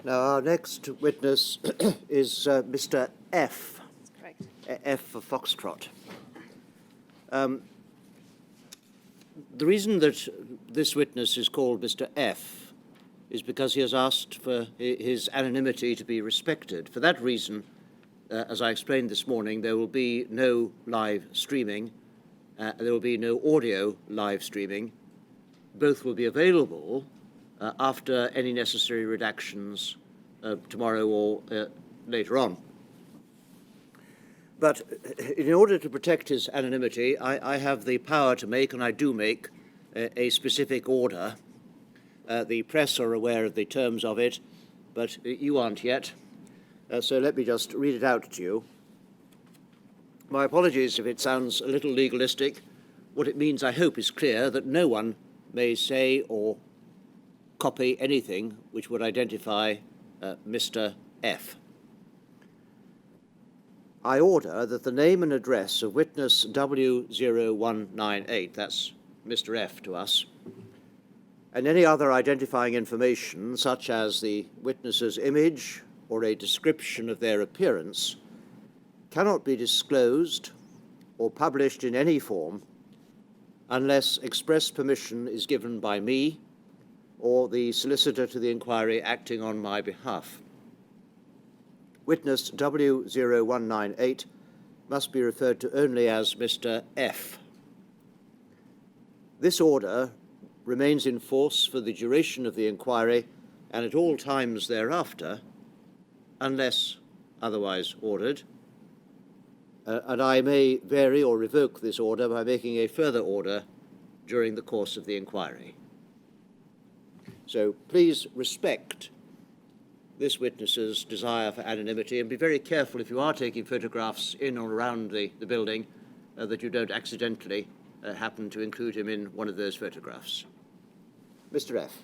Now, our next witness is Mr. F. That's correct. F for Foxtrot. The reason that this witness is called Mr. F is because he has asked for his anonymity to be respected. For that reason, as I explained this morning, there will be no live streaming. There will be no audio live streaming. Both will be available after any necessary redactions tomorrow or later on. But in order to protect his anonymity, I have the power to make, and I do make, a specific order. The press are aware of the terms of it, but you aren't yet. So let me just read it out to you. My apologies if it sounds a little legalistic. What it means, I hope, is clear, that no one may say or copy anything which would identify Mr. F. I order that the name and address of witness W0198, that's Mr. F to us, and any other identifying information, such as the witness's image or a description of their appearance, cannot be disclosed or published in any form unless express permission is given by me or the solicitor to the inquiry acting on my behalf. Witness W0198 must be referred to only as Mr. F. This order remains in force for the duration of the inquiry and at all times thereafter, unless otherwise ordered. And I may vary or revoke this order by making a further order during the course of the inquiry. So please respect this witness's desire for anonymity and be very careful if you are taking photographs in or around the building that you don't accidentally happen to include him in one of those photographs. Mr. F.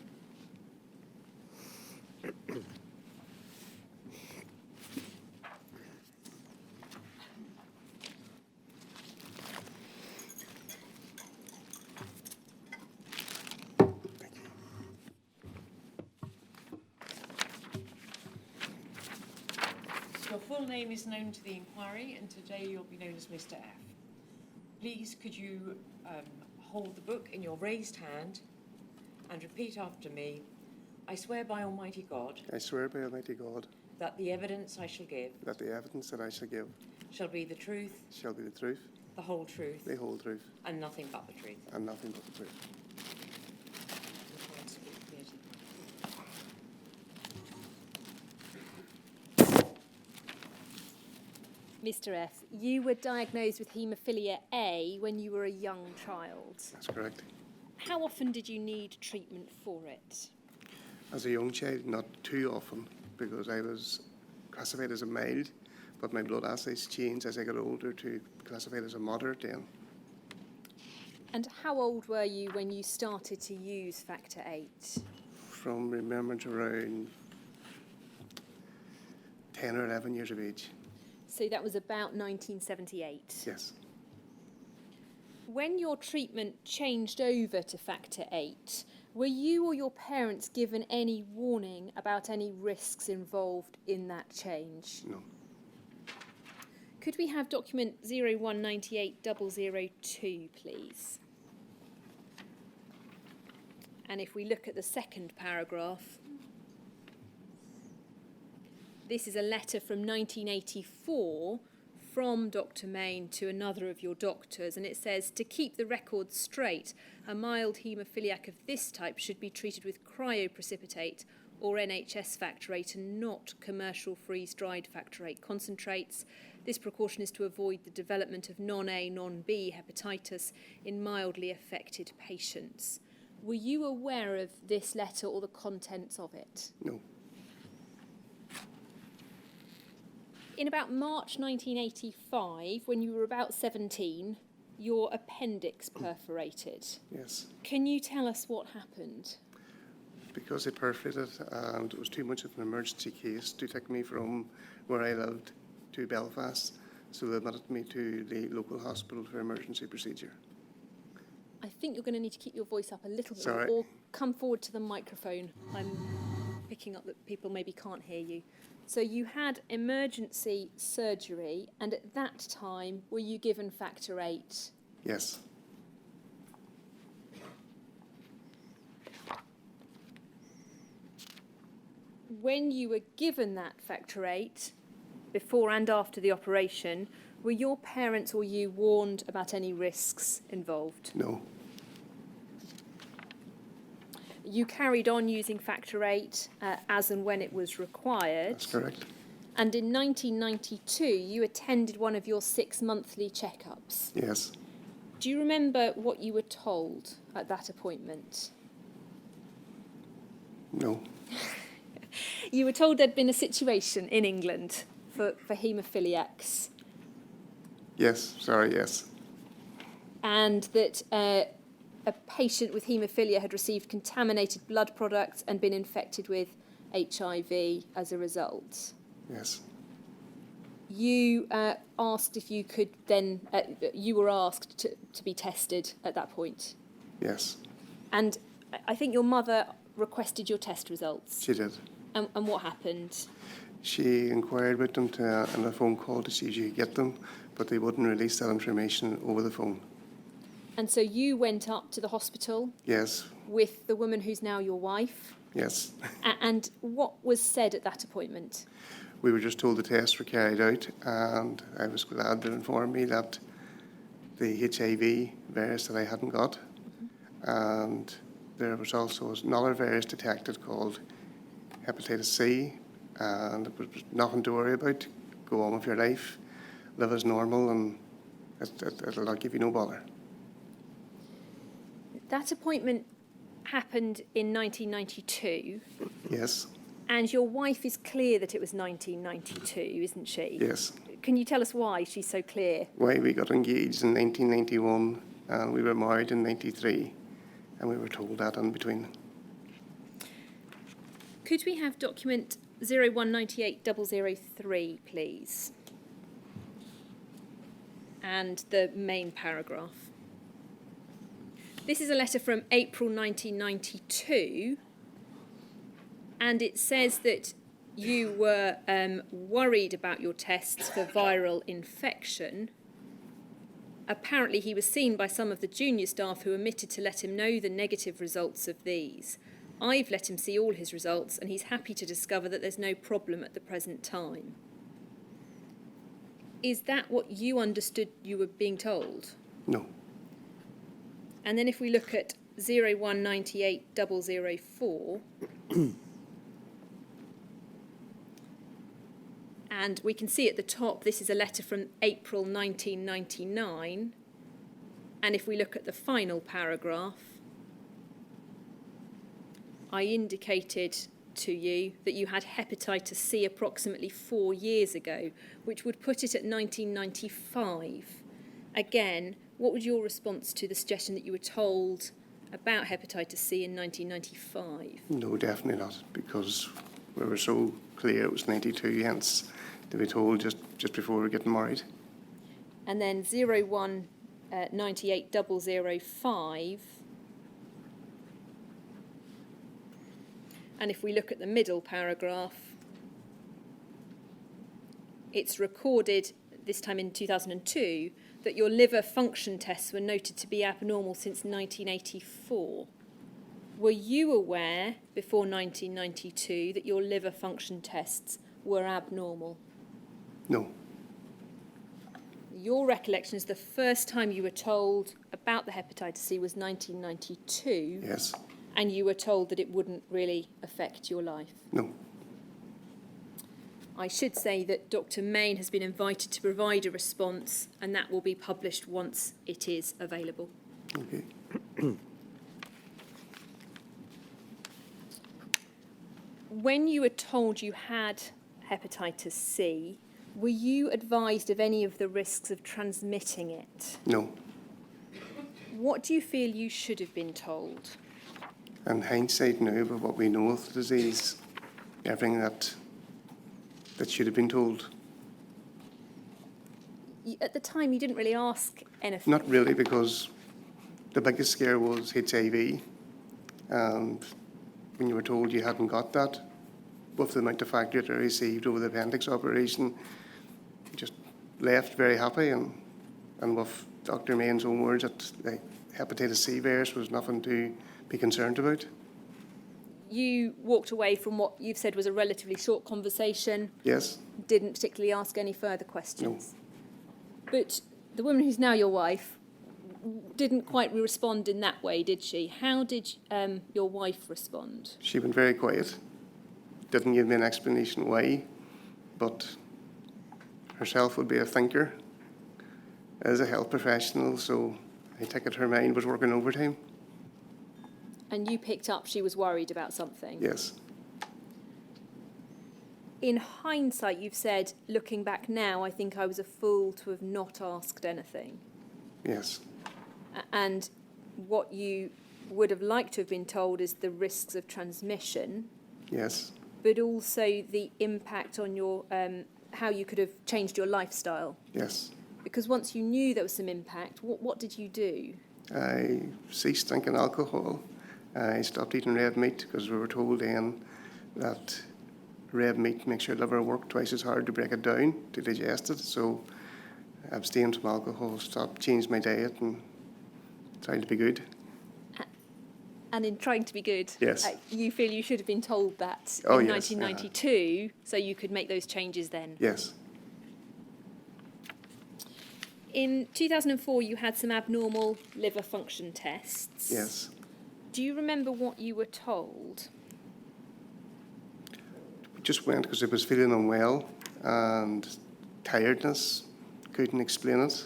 Your full name is known to the inquiry, and today you'll be known as Mr. F. Please, could you hold the book in your raised hand and repeat after me? I swear by Almighty God. I swear by Almighty God. That the evidence I shall give. That the evidence that I shall give. Shall be the truth. Shall be the truth. The whole truth. The whole truth. And nothing but the truth. And nothing but the truth. Mr. F., you were diagnosed with haemophilia A when you were a young child. That's correct. How often did you need treatment for it? As a young child, not too often, because I was classified as a mild, but my blood assays changed as I got older to classified as a moderate then. And how old were you when you started to use Factor VIII? From remembrance around 10 or 11 years of age. So that was about 1978? Yes. When your treatment changed over to Factor VIII, were you or your parents given any warning about any risks involved in that change? No. Could we have document 0198002, please? And if we look at the second paragraph, this is a letter from 1984 from Dr. Main to another of your doctors, and it says, to keep the record straight, a mild haemophiliac of this type should be treated with cryoprecipitate or NHS Factor VIII and not commercial freeze-dried Factor VIII concentrates. This precaution is to avoid the development of non-A, non-B hepatitis in mildly affected patients. Were you aware of this letter or the contents of it? No. In about March 1985, when you were about 17, your appendix perforated. Yes. Can you tell us what happened? Because it perforated and it was too much of an emergency case to take me from where I lived to Belfast, so they admitted me to the local hospital for emergency procedure. I think you're going to need to keep your voice up a little bit Sorry. or come forward to the microphone. I'm picking up that people maybe can't hear you. So you had emergency surgery, and at that time, were you given factor 8? Yes. When you were given that factor 8, before and after the operation, were your parents or you warned about any risks involved? No. You carried on using factor 8 as and when it was required. That's correct. And in 1992, you attended one of your 6 monthly checkups. Yes. Do you remember what you were told at that appointment? No. You were told there'd been a situation in England for haemophiliacs, Yes. Sorry, yes. and that a patient with haemophilia had received contaminated blood products and been infected with HIV as a result. Yes. You asked if you could then, you were asked to be tested at that point. Yes. And I think your mother requested your test results. She did. And what happened? She inquired with them on a phone call to see if she could get them, but they wouldn't release that information over the phone. And so you went up to the hospital Yes. with the woman who's now your wife. Yes. And what was said at that appointment? We were just told the tests were carried out, and I was glad to inform me that the HIV virus that I hadn't got, and there was also another virus detected called hepatitis C, and it was nothing to worry about. Go on with your life, live as normal, and it'll not give you no bother. That appointment happened in 1992, Yes. and your wife is clear that it was 1992, isn't she? Yes. Can you tell us why she's so clear? Why we got engaged in 1991, and we were married in 93, and we were told that in between. Could we have document 0198003, please? And the main paragraph. This is a letter from April 1992, and it says that you were worried about your tests for viral infection. Apparently, he was seen by some of the junior staff who omitted to let him know the negative results of these. I've let him see all his results, and he's happy to discover that there's no problem at the present time. Is that what you understood you were being told? No. And then if we look at 0198004, and we can see at the top, this is a letter from April 1999. And if we look at the final paragraph, I indicated to you that you had hepatitis C approximately 4 years ago, which would put it at 1995. Again, what was your response to the suggestion that you were told about hepatitis C in 1995? No, definitely not, because we were so clear it was 92, hence to be told just before we were getting married. And then 0198005. And if we look at the middle paragraph, it's recorded, this time in 2002, that your liver function tests were noted to be abnormal since 1984. Were you aware before 1992 that your liver function tests were abnormal? No. Your recollection is the first time you were told about the hepatitis C was 1992. Yes. And you were told that it wouldn't really affect your life. No. I should say that Dr. Main has been invited to provide a response, and that will be published once it is available. Okay. When you were told you had hepatitis C, were you advised of any of the risks of transmitting it? No. What do you feel you should have been told? In hindsight now, about what we know of the disease, everything that should have been told. At the time, you didn't really ask anything. Not really, because the biggest scare was HIV, and when you were told you hadn't got that, with the amount of factor that I received over the appendix operation, just left very happy, and with Dr. Main's own words that the hepatitis C virus was nothing to be concerned about. You walked away from what you've said was a relatively short conversation. Yes. Didn't particularly ask any further questions. No. But the woman who's now your wife didn't quite respond in that way, did she? How did your wife respond? She went very quiet. Didn't give me an explanation why, but herself would be a thinker as a health professional, so I take it her mind was working overtime. And you picked up she was worried about something? Yes. In hindsight, you've said, looking back now, I think I was a fool to have not asked anything. Yes. And what you would have liked to have been told is the risks of transmission. Yes. But also the impact on your, how you could have changed your lifestyle. Yes. Because once you knew there was some impact, what did you do? I ceased drinking alcohol. I stopped eating red meat because we were told then that red meat makes your liver work twice as hard to break it down, to digest it. So I abstained from alcohol, stopped, changed my diet, and tried to be good. And in trying to be good, yes. You feel you should have been told that in 1992, so you could make those changes then? Yes. In 2004, you had some abnormal liver function tests. Yes. Do you remember what you were told? Just went because I was feeling unwell and tiredness, couldn't explain it.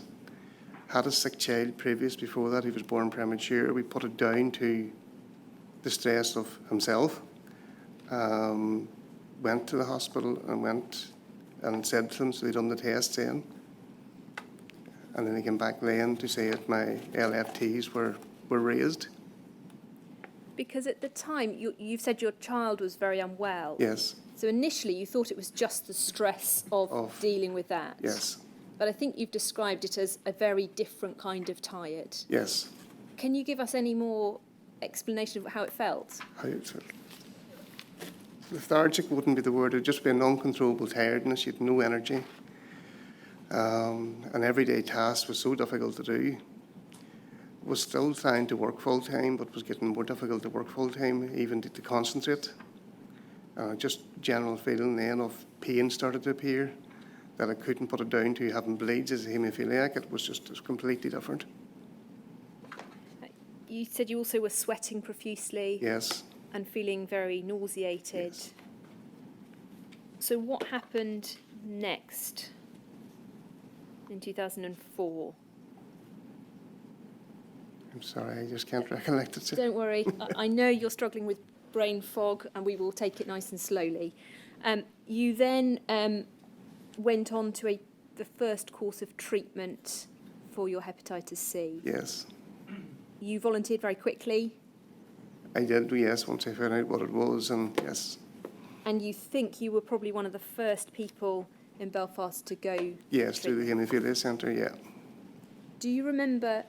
Had a sick child previous before that, he was born premature. We put it down to the stress of himself. Went to the hospital and said to them, so they done the test then. And then he came back then to say that my LFTs were raised. Because at the time, you've said your child was very unwell. Yes. So initially you thought it was just the stress of dealing with that. Yes. But I think you've described it as a very different kind of tired. Yes. Can you give us any more explanation of how it felt? How it felt. Lethargic wouldn't be the word. It would just be an uncontrollable tiredness. You had no energy. An everyday task was so difficult to do. Was still trying to work full-time, but was getting more difficult to work full-time, even to concentrate. Just general feeling then of pain started to appear, that I couldn't put it down to having bleeds as a haemophiliac. It was completely different. You said you also were sweating profusely. Yes. And feeling very nauseated. Yes. So what happened next in 2004? I'm sorry, I just can't recollect it. Don't worry. I know you're struggling with brain fog, and we will take it nice and slowly. You then went on to the first course of treatment for your hepatitis C. Yes. You volunteered very quickly. I did, yes, once I found out what it was, and yes. And you think you were probably one of the first people in Belfast to go? Yes, to the haemophilia centre, yeah. Do you remember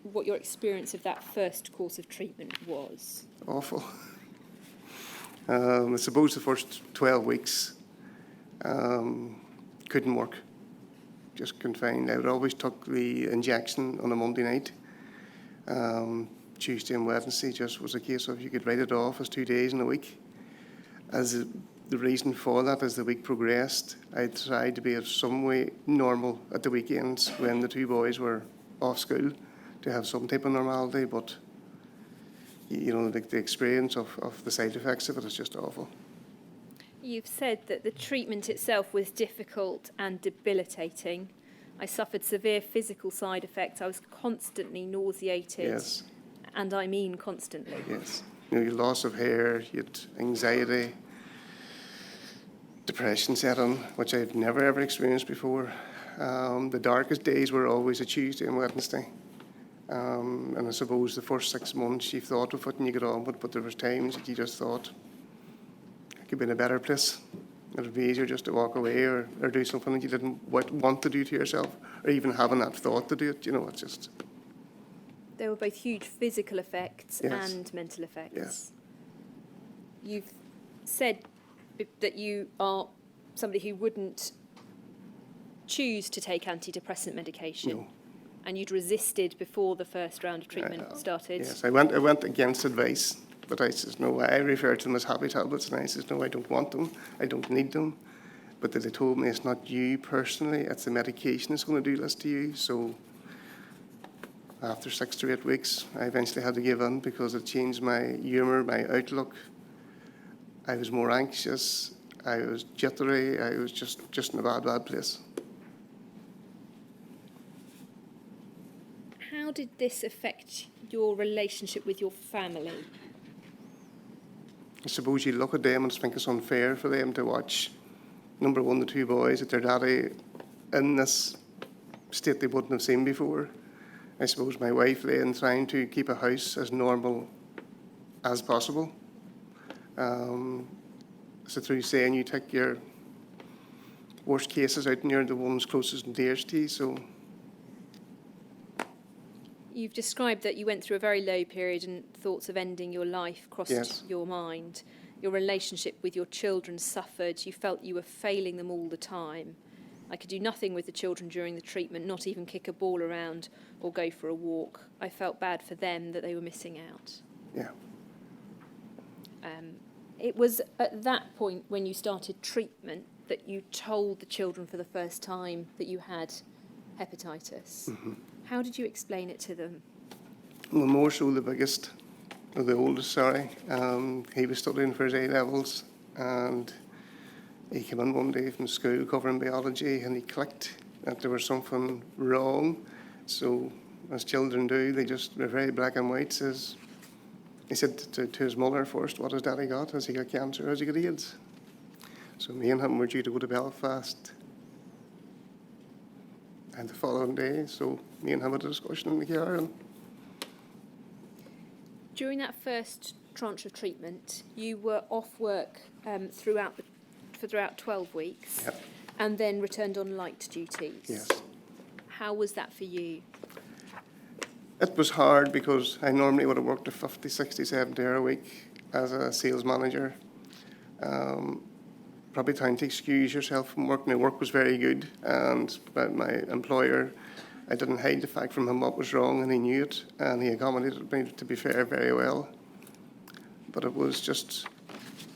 what your experience of that first course of treatment was? Awful. I suppose the first 12 weeks couldn't work. Just confined. I always took the injection on a Monday night. Tuesday and Wednesday just was a case of you could write it off as 2 days in a week. As the reason for that, as the week progressed, I tried to be in some way normal at the weekends when the two boys were off school, to have some type of normality, but you know, the experience of the side effects of it is just awful. You've said that the treatment itself was difficult and debilitating. I suffered severe physical side effects. I was constantly nauseated. Yes. And I mean constantly. Yes. You know, your loss of hair, you had anxiety, depression set in, which I've never ever experienced before. The darkest days were always a Tuesday and Wednesday. And I suppose the first 6 months you thought of it and you got on with it, but there was times that you just thought, I could be in a better place. It would be easier just to walk away or do something that you didn't want to do to yourself, or even having that thought to do it. You know, it's just... There were both huge physical effects Yes. and mental effects. Yes. You've said that you are somebody who wouldn't choose to take antidepressant medication. No. And you'd resisted before the first round of treatment started. Yes, I went against advice, but I says, no, I refer to them as happy tablets, and I says, no, I don't want them, I don't need them. But they told me it's not you personally, it's the medication that's going to do this to you. So after 6 to 8 weeks, I eventually had to give in because it changed my humour, my outlook. I was more anxious, I was jittery, I was just in a bad place. How did this affect your relationship with your family? I suppose you look at them and think it's unfair for them to watch, number one, the two boys, that their daddy in this state they wouldn't have seen before. I suppose my wife then trying to keep a house as normal as possible. So through saying you take your worst cases out and you're the ones closest and dearest to you, so. You've described that you went through a very low period and thoughts of ending your life crossed Yes. your mind. Your relationship with your children suffered. You felt you were failing them all the time. I could do nothing with the children during the treatment, not even kick a ball around or go for a walk. I felt bad for them that they were missing out. Yeah. It was at that point when you started treatment that you told the children for the first time that you had hepatitis. Mm-hmm. How did you explain it to them? Well, more so the biggest, or the oldest, sorry. He was studying for his A-levels, and he came in one day from school covering biology, and he clicked that there was something wrong. So, as children do, they're very black and white. He said to his mother first, what has Daddy got? Has he got cancer? Has he got AIDS? So me and him were due to go to Belfast. And the following day, so me and him had a discussion in the car. And during that first tranche of treatment, you were off work throughout 12 weeks, Yep. and then returned on light duties. Yes. How was that for you? It was hard because I normally would have worked a 50, 60, 70 hour a week as a sales manager. Probably trying to excuse yourself from work. My work was very good, and my employer, I didn't hide the fact from him what was wrong, and he knew it, and he accommodated me, to be fair, very well. But it was just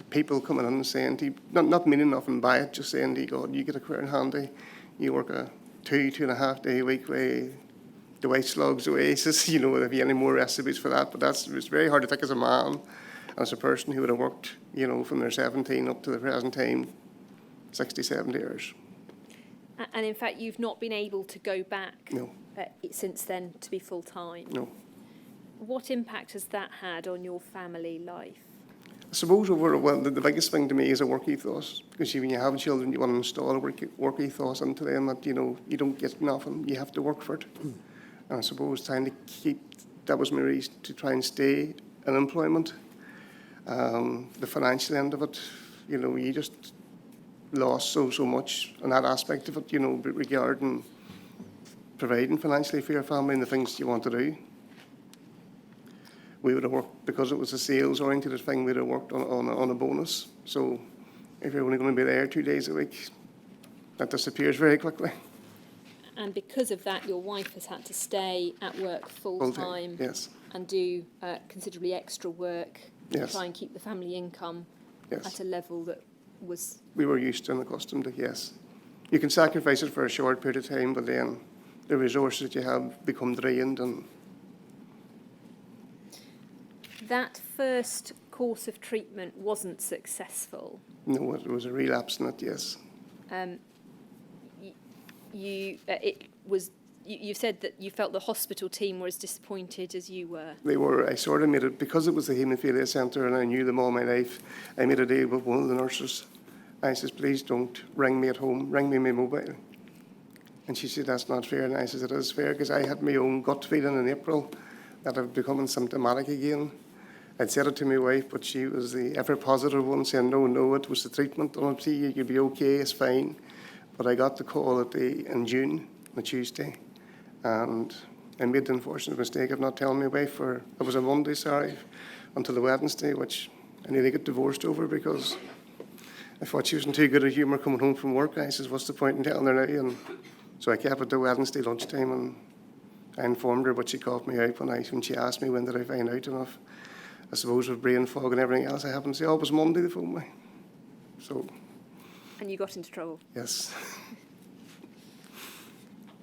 people coming in and saying, to you, not meaning nothing by it, just saying to you, God, you get a career in handy, you work a 2.5 day week way, the way slugs away, says, you know, if you have any more recipes for that, but it was very hard to think as a man. As a person who would have worked, you know, from their 17 up to the present time, 60, 70 hours. And in fact, you've not been able to go back No. Since then to be full-time. No. What impact has that had on your family life? I suppose the biggest thing to me is a work ethos, because when you have children, you want to install a work ethos into them that, you know, you don't get nothing, you have to work for it. And I suppose that was my reason to try and stay in employment. The financial end of it, you know, you just lost so much on that aspect of it, you know, regarding providing financially for your family and the things you want to do. We would have worked, because it was a sales-oriented thing, we would have worked on a bonus. So if you're only going to be there 2 days a week, that disappears very quickly. And because of that, your wife has had to stay at work full-time. Yes. And do considerably extra work. Yes. Try and keep the family income at a level that was... We were used to and accustomed to, yes. You can sacrifice it for a short period of time, but then the resources that you have become drained. And that first course of treatment wasn't successful. No, it was a relapse in it, yes. You said that you felt the hospital team were as disappointed as you were. They were. I sort of made it, because it was the haemophilia centre and I knew them all my life, I made a deal with one of the nurses. I says, please don't ring me at home, ring me on my mobile. And she said, that's not fair. And I says, it is fair, because I had my own gut feeling in April that I'd becoming symptomatic again. I'd said it to my wife, but she was the ever-positive one, saying, no, it was the treatment. Honestly, you'll be okay, it's fine. But I got the call in June, on a Tuesday. And I made the unfortunate mistake of not telling my wife it was a Monday, until the Wednesday, which I nearly got divorced over because I thought she wasn't too good at humour coming home from work. I says, what's the point in telling her now? And so I kept it to Wednesday lunchtime, and I informed her, but she called me out when she asked me when did I find out. And I suppose with brain fog and everything else, I happened to say, oh, it was Monday they phoned me. So. And you got into trouble? Yes.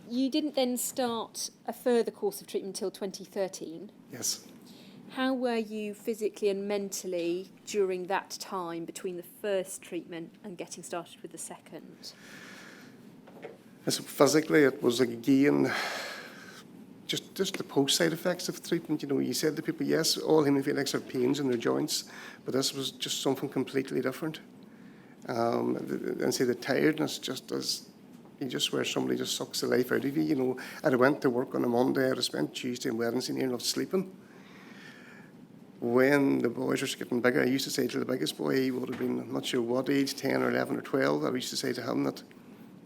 You didn't then start a further course of treatment until 2013. Yes. How were you physically and mentally during that time between the first treatment and getting started with the second? So physically, it was again just the post side effects of treatment. You know, you said to people, yes, all haemophiliacs have pains in their joints, but this was just something completely different. And say the tiredness, just as you just swear somebody just sucks the life out of you. You know, I'd went to work on a Monday, I'd spent Tuesday and Wednesday near enough sleeping. When the boys were getting bigger, I used to say to the biggest boy, he would have been, I'm not sure what age, 10 or 11 or 12, I used to say to him that,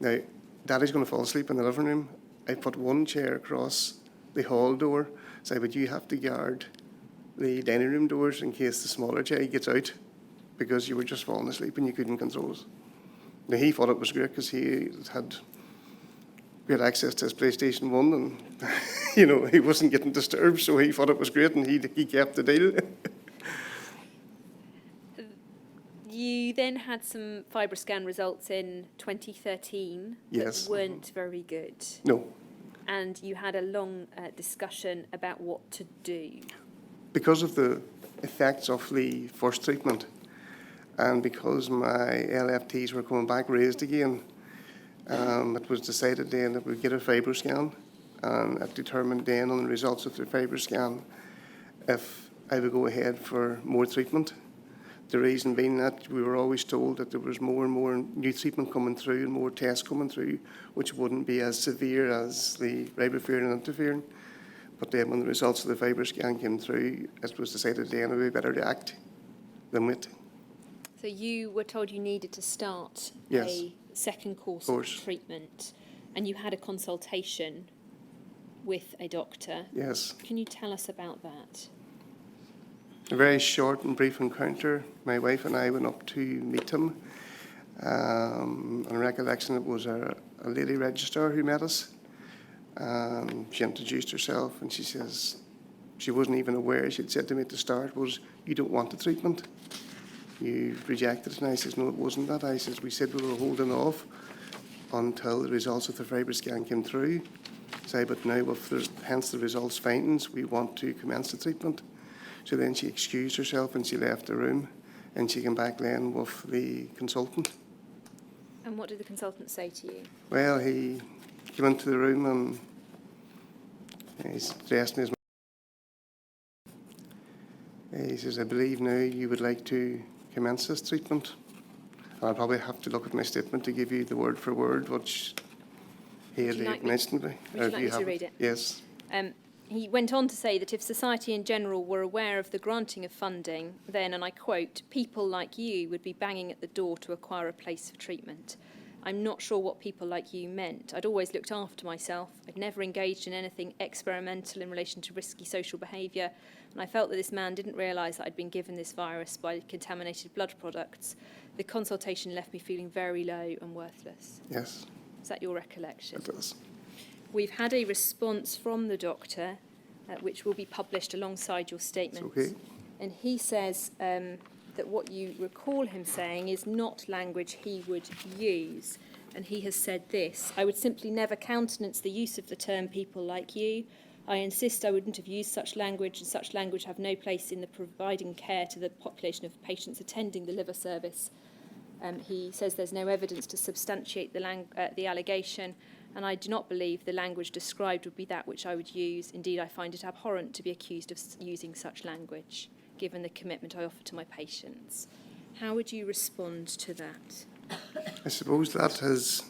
now, Daddy's going to fall asleep in the living room. I put one chair across the hall door, say, but you have to guard the dining room doors in case the smaller child gets out, because you were just falling asleep and you couldn't control it. Now, he thought it was great because he had great access to his PlayStation 1 and, you know, he wasn't getting disturbed, so he thought it was great and he kept the deal. You then had some FibroScan results in 2013 Yes. that weren't very good. No. And you had a long discussion about what to do. Because of the effects of the first treatment, and because my LFTs were coming back raised again, it was decided then that we'd get a FibroScan, and it determined then on the results of the FibroScan if I would go ahead for more treatment. The reason being that we were always told that there was more and more new treatment coming through and more tests coming through, which wouldn't be as severe as the ribavirin and interferon. But then when the results of the FibroScan came through, it was decided then it would be better to act than wait. So you were told you needed to start Yes. a second course of treatment, and you had a consultation with a doctor. Yes. Can you tell us about that? A very short and brief encounter. My wife and I went up to meet him. On recollection, it was a lady registrar who met us. She introduced herself and she says, she wasn't even aware, she'd said to me at the start, was, you don't want the treatment. You've rejected it. And I says, no, it wasn't that. I says, we said we were holding off until the results of the FibroScan came through. Say, but now with hence the results findings, we want to commence the treatment. So then she excused herself and she left the room, and she came back then with the consultant. And what did the consultant say to you? Well, he came into the room and he's dressed in his... He says, I believe now you would like to commence this treatment. I'll probably have to look at my statement to give you the word for word, which he had mentioned to me. Would you like me to read it? Yes. He went on to say that if society in general were aware of the granting of funding, then, and I quote, people like you would be banging at the door to acquire a place for treatment. I'm not sure what people like you meant. I'd always looked after myself. I'd never engaged in anything experimental in relation to risky social behaviour, and I felt that this man didn't realise that I'd been given this virus by contaminated blood products. The consultation left me feeling very low and worthless. Yes. Is that your recollection? It is. We've had a response from the doctor, which will be published alongside your statement. Okay. And he says that what you recall him saying is not language he would use. And he has said this: I would simply never countenance the use of the term people like you. I insist I wouldn't have used such language, and such language have no place in the providing care to the population of patients attending the liver service. He says there's no evidence to substantiate the allegation, and I do not believe the language described would be that which I would use. Indeed, I find it abhorrent to be accused of using such language, given the commitment I offer to my patients. How would you respond to that? I suppose that is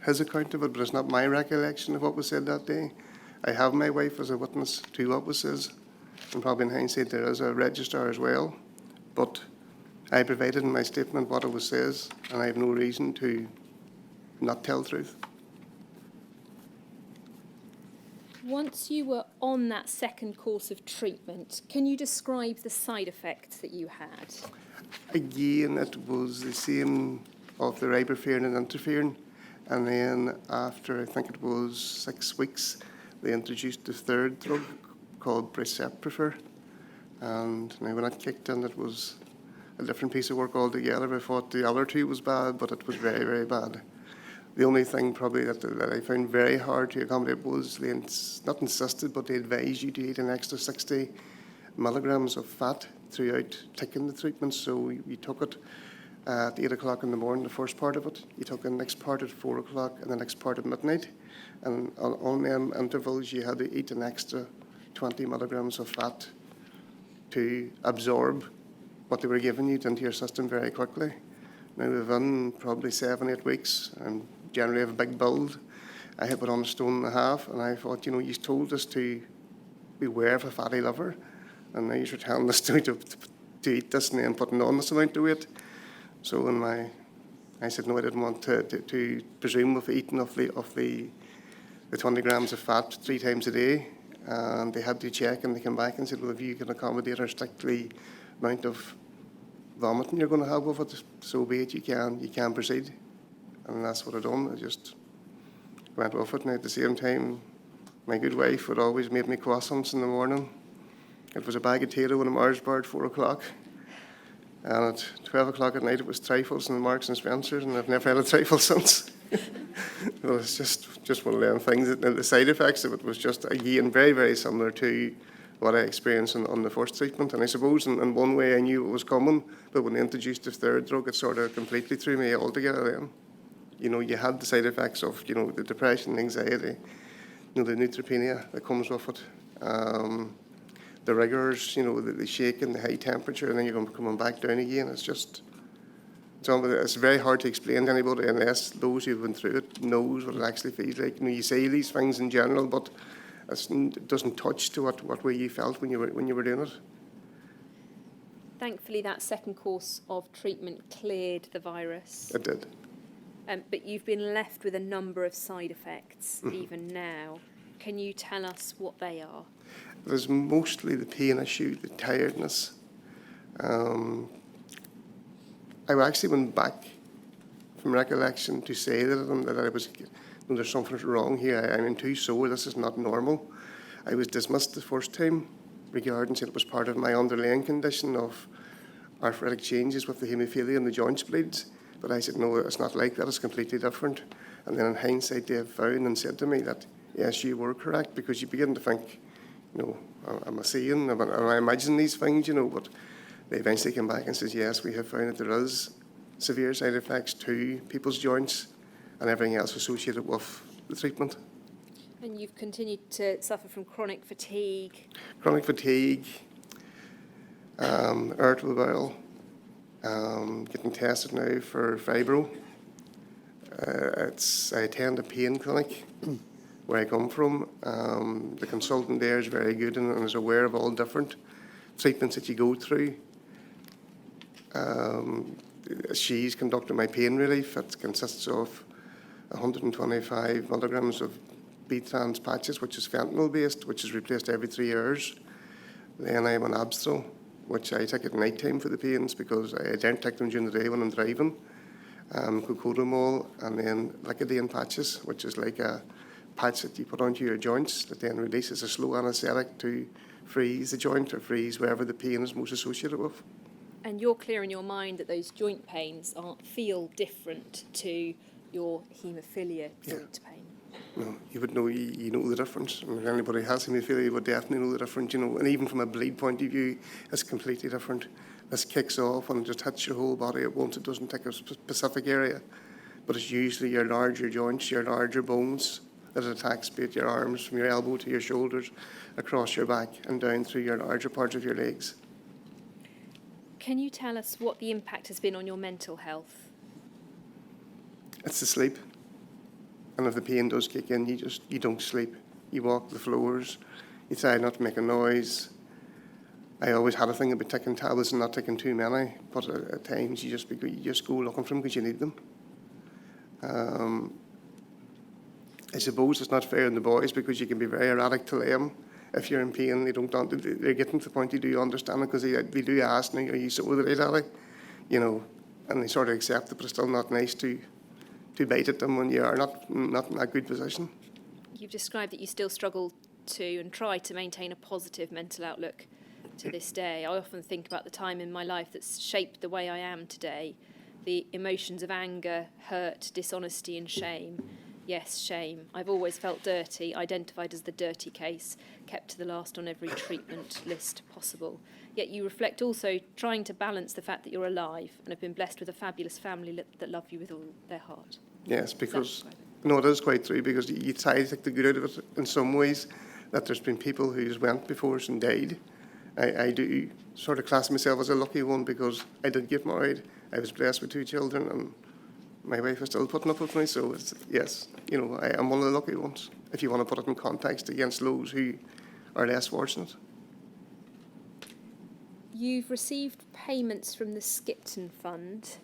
his account of it, but it's not my recollection of what was said that day. I have my wife as a witness to what was said, and probably in hindsight there is a registrar as well, but I provided in my statement what it was says, and I have no reason to not tell the truth. Once you were on that second course of treatment, can you describe the side effects that you had? Again, it was the same of the ribavirin and interferon. And then after, I think it was 6 weeks, they introduced the third drug called Preceptrifer. And now when it kicked in, it was a different piece of work altogether. I thought the other two was bad, but it was very, very bad. The only thing probably that I found very hard to accommodate was they not insisted, but they advised you to eat an extra 60 milligrams of fat throughout taking the treatment. So you took it at 8 o'clock in the morning, the first part of it. You took the next part at 4 o'clock and the next part at midnight. And on them intervals, you had to eat an extra 20 milligrams of fat to absorb what they were giving you into your system very quickly. Now, within probably 7, 8 weeks, and generally have a big build, I had put on 1.5 stone, and I thought, you know, you told us to beware of a fatty liver, and now you're telling us to eat this and then putting on this amount of weight. So I said, no, I didn't want to presume with eating of the 20 grams of fat 3 times a day. And they had to check, and they came back and said, well, if you can accommodate a strictly amount of vomiting you're going to have with it, so be it, you can proceed. And that's what I done. I just went with it. And at the same time, my good wife would always make me croissants in the morning. It was a bag of Tito and a Mars bar at 4 o'clock. And at 12 o'clock at night, it was trifles and Marks and Spencer's, and I've never had a trifle since. Well, it's just one of them things. And the side effects of it was just, again, very, very similar to what I experienced on the first treatment. And I suppose in one way I knew it was coming, but when they introduced the third drug, it sort of completely threw me altogether then. You know, you had the side effects of, you know, the depression, anxiety, you know, the neutropenia that comes with it. The rigors, you know, the shaking, the high temperature, and then you're coming back down again. It's very hard to explain to anybody unless those who've been through it knows what it actually feels like. You know, you say these things in general, but it doesn't touch to what way you felt when you were doing it. Thankfully, that second course of treatment cleared the virus. It did. But you've been left with a number of side effects even now. Can you tell us what they are? There's mostly the pain issue, the tiredness. I actually went back from recollection to say that I was, there's something wrong here. I'm too sore. This is not normal. I was dismissed the first time regarding said it was part of my underlying condition of arthritic changes with the haemophilia and the joints bleeds. But I said, no, it's not like that. It's completely different. And then in hindsight, they have found and said to me that, yes, you were correct, because you begin to think, you know, am I seeing, am I imagining these things, you know, but they eventually came back and says, yes, we have found that there is severe side effects to people's joints and everything else associated with the treatment. And you've continued to suffer from chronic fatigue. Chronic fatigue, irritable bowel, getting tested now for fibro. I attend a pain clinic where I come from. The consultant there is very good and is aware of all different treatments that you go through. She's conducting my pain relief. It consists of 125 milligrams of B-trans patches, which is fentanyl based, which is replaced every 3 hours. Then I'm on Abstil, which I take at night time for the pains because I don't take them during the day when I'm driving. Cocodamol, and then Licodeine patches, which is like a patch that you put onto your joints that then releases a slow anaesthetic to freeze the joint or freeze wherever the pain is most associated with. And you're clear in your mind that those joint pains feel different to your haemophilia joint pain. No, you would know, you know the difference. And if anybody has haemophilia, you would definitely know the difference, you know. And even from a bleed point of view, it's completely different. This kicks off and it just hits your whole body at once. It doesn't take a specific area, but it's usually your larger joints, your larger bones that it attacks, be it your arms, from your elbow to your shoulders, across your back and down through your larger parts of your legs. Can you tell us what the impact has been on your mental health? It's the sleep. And if the pain does kick in, you don't sleep. You walk the floors. You try not to make a noise. I always had a thing about taking tablets and not taking too many, but at times you just go looking for them because you need them. I suppose it's not fair on the boys because you can be very erratic to them. If you're in pain, they're getting to the point you do understand it because they do ask, are you so with it, Daddy? You know, and they sort of accept it, but it's still not nice to bite at them when you are not in that good position. You've described that you still struggle to and try to maintain a positive mental outlook to this day. I often think about the time in my life that's shaped the way I am today, the emotions of anger, hurt, dishonesty and shame. Yes, shame. I've always felt dirty, identified as the dirty case, kept to the last on every treatment list possible. Yet you reflect also trying to balance the fact that you're alive and have been blessed with a fabulous family that love you with all their heart. Yes, because, no, it is quite true, because you try to take the good out of it in some ways, that there's been people who just went before us and died. I do sort of class myself as a lucky one because I did get married, I was blessed with 2 children, and my wife is still putting up with me, so it's, yes, you know, I am one of the lucky ones, if you want to put it in context against those who are less fortunate. You've received payments from the Skipton Fund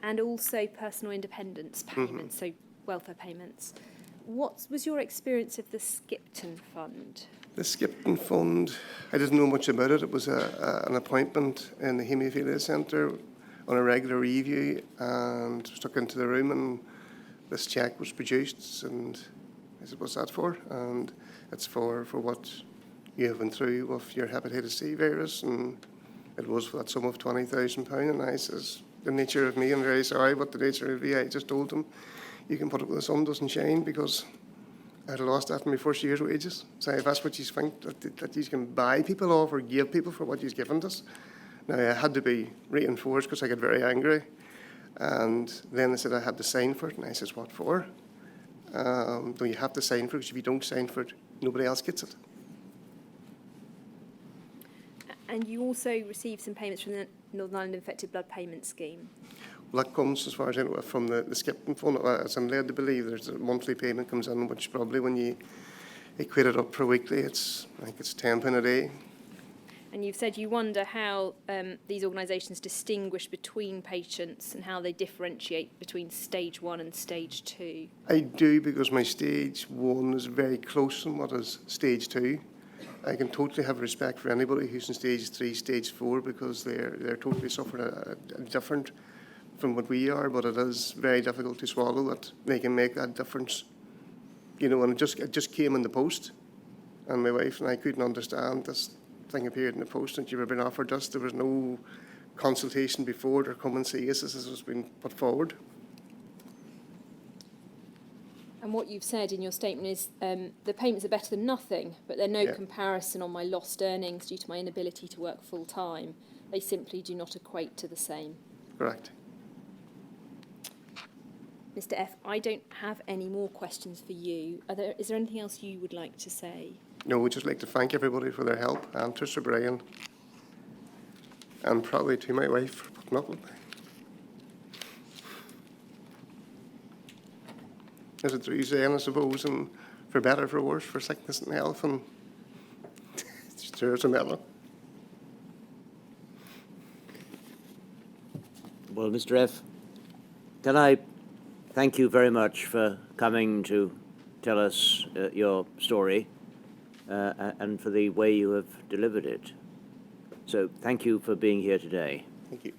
and also personal independence payments, so welfare payments. What was your experience of the Skipton Fund? The Skipton Fund, I didn't know much about it. It was an appointment in the Haemophilia Centre on a regular review, and stuck into the room, and this cheque was produced, and I said, what's that for? And it's for what you have been through with your hepatitis C virus, and it was for that sum of £20,000. And I says, the nature of me, I'm very sorry, but the nature of me, I just told him, you can put it where the sun doesn't shine, because I had lost that in my first year's wages. So if that's what you think, that you can buy people off or give people for what you've given us. Now, I had to be reinforced because I got very angry. And then they said I had to sign for it. And I says, what for? No, you have to sign for it, because if you don't sign for it, nobody else gets it. And you also received some payments from the Northern Ireland Infected Blood Payment Scheme. Well, that comes, as far as I know, from the Skipton Fund. As I'm led to believe, there's a monthly payment comes in, which probably when you equate it up per weekly, I think it's £10 a day. And you've said you wonder how these organisations distinguish between patients and how they differentiate between stage 1 and stage 2. I do, because my stage 1 is very close to what is stage 2. I can totally have respect for anybody who's in stage 3, stage 4, because they're totally suffering a different from what we are, but it is very difficult to swallow that they can make that difference. You know, and it just came in the post, and my wife and I couldn't understand this thing appeared in the post and you were being offered us. There was no consultation before or come and see us. This has been put forward. And what you've said in your statement is the payments are better than nothing, but they're no comparison on my lost earnings due to my inability to work full time. They simply do not equate to the same. Correct. Mr. F, I don't have any more questions for you. Is there anything else you would like to say? No, we'd just like to thank everybody for their help, and to Sir Brian, and probably to my wife for putting up with me. As it's true saying, I suppose, and for better, for worse, for sickness and health, and she deserves a medal. Well, Mr. F, can I thank you very much for coming to tell us your story and for the way you have delivered it. So thank you for being here today. Thank you.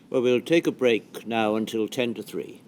Well, we'll take a break now until 10 to 3.